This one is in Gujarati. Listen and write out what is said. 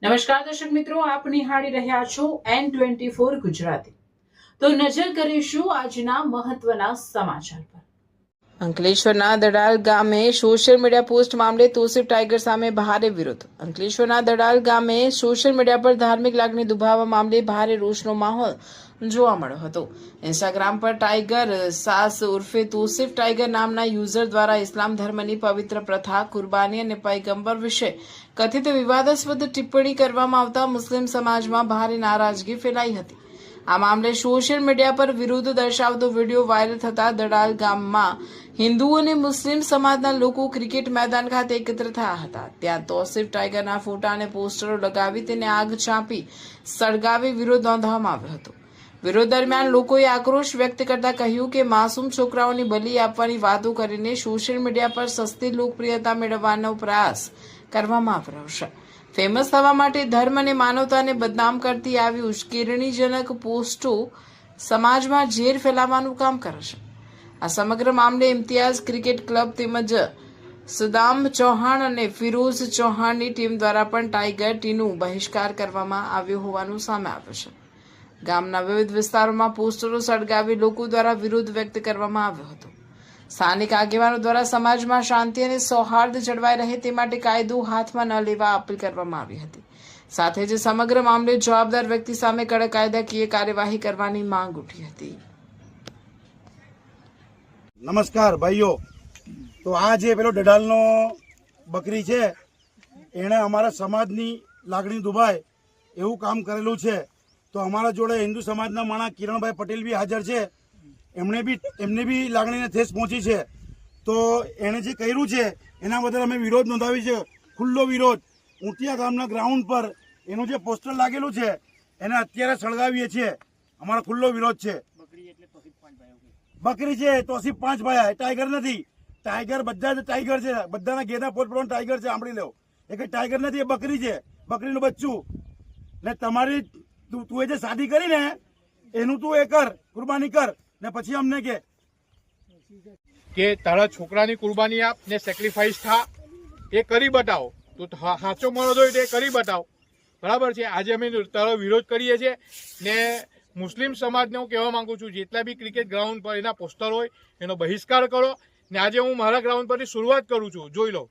નમસ્કાર દર્શક મિત્રો, આપ નિહાળી રહ્યા છો N24 ગુજરાતી। તો નજર કરીશું આજના મહત્વના સમાચાર પર। અંકલેશ્વરના દડાલ ગામે સોશિયલ મીડિયા પોસ્ટ મામલે તોસીફ ટાઈગર સામે ભારે વિરોધ। અંકલેશ્વરના દડાલ ગામે સોશિયલ મીડિયા પર ધાર્મિક લાગણી દુભાવવા મામલે ભારે રોષનો માહોલ જોવા મળ્યો હતો। ઇન્સ્ટાગ્રામ પર ટાઈગર સાસ ઉર્ફે તોસીફ ટાઈગર નામના યુઝર દ્વારા ઇસ્લામ ધર્મની પવિત્ર પ્રથા, કુરબાની અને પૈગંબર વિશે કથિત વિવાદાસ્પદ ટિપ્પણી કરવામાં આવતા મુસ્લિમ સમાજમાં ભારે નારાજગી ફેલાઈ હતી। આ મામલે સોશિયલ મીડિયા પર વિરોધ દર્શાવતો વિડીયો વાયરલ થતા દડાલ ગામમાં હિન્દુ અને મુસ્લિમ સમાજના લોકો ક્રિકેટ મેદાન ખાતે એકત્ર થયા હતા। ત્યાં તોસીફ ટાઈગરના ફોટા અને પોસ્ટરો લગાવી તેને આગ ચાંપી સળગાવી વિરોધ નોંધવામાં આવ્યો હતો। વિરોધ દરમિયાન લોકોએ આક્રોશ વ્યક્ત કરતા કહ્યું કે માસૂમ છોકરાઓની બલી આપવાની વાતો કરીને સોશિયલ મીડિયા પર સસ્તી લોકપ્રિયતા મેળવવાનો પ્રયાસ કરવામાં આવી રહ્યો છે। ફેમસ થવા માટે ધર્મ અને માનવતાને બદનામ કરતી આવી ઉશ્કેરણીજનક પોસ્ટો સમાજમાં ઝેર ફેલાવવાનું કામ કરે છે। આ સમગ્ર મામલે ઇમ્તિયાઝ ક્રિકેટ ક્લબ તેમજ સદામ ચૌહાણ અને ફિરોઝ ચૌહાણની ટીમ દ્વારા પણ ટાઈગર ટીનું બહિષ્કાર કરવામાં આવ્યો હોવાનું સામે આવ્યું છે। ગામના વિવિધ વિસ્તારોમાં પોસ્ટરો સળગાવી લોકો દ્વારા વિરોધ વ્યક્ત કરવામાં આવ્યો હતો। સ્થાનિક આગેવાનો દ્વારા સમાજમાં શાંતિ અને સૌહાર્દ જળવાઈ રહે તે માટે કાયદો હાથમાં ન લેવા અપીલ કરવામાં આવી હતી। સાથે જ સમગ્ર મામલે જવાબદાર વ્યક્તિ સામે કડક કાયદાકીય કાર્યવાહી કરવાની માંગ ઉઠી હતી। નમસ્કાર ભાઈઓ। તો આ જે પેલો દડાલનો બકરી છે એણે અમારા સમાજની લાગણી દુભાય એવું કામ કરેલું છે। તો અમારા જોડે હિન્દુ સમાજના માણસ કિરણભાઈ પટેલ બી હાજર છે। એમને બી લાગણીને ઠેસ પહોંચી છે। તો એણે જે કર્યું છે એના બદલ અમે વિરોધ નોંધાવી છે, ખુલ્લો વિરોધ। ઊંટિયા ગામના ગ્રાઉન્ડ પર એનું જે પોસ્ટર લાગેલું છે એને અત્યારે સળગાવીએ છીએ। અમારો ખુલ્લો વિરોધ છે। બકરી છે તોસીફ 5 ભાયા, ટાઈગર નથી। ટાઈગર બધા જ ટાઈગર છે, બધાના ઘેરના પોતપોતાનું ટાઈગર છે। સાંભળી લો, એ કઈ ટાઈગર નથી, એ બકરી છે, બકરીનું બચ્ચું। ને તમારી તું એ જે શાદી કરી ને એનું તું એ કર, કુરબાની કર ને પછી અમને કે તારા છોકરાની કુરબાની આપ ને સેક્રિફાઈસ થા, એ કરી બતાવો। તો સાચો મરદ હોય તો એ કરી બતાવો, બરાબર છે। આજે અમે તારો વિરોધ કરીએ છીએ ને મુસ્લિમ સમાજને હું કહેવા માંગુ છું, જેટલા બી ક્રિકેટ ગ્રાઉન્ડ પર એના પોસ્ટર હોય એનો બહિષ્કાર કરો। ને આજે હું મારા ગ્રાઉન્ડ પરથી શરૂઆત કરું છું, જોઈ લો।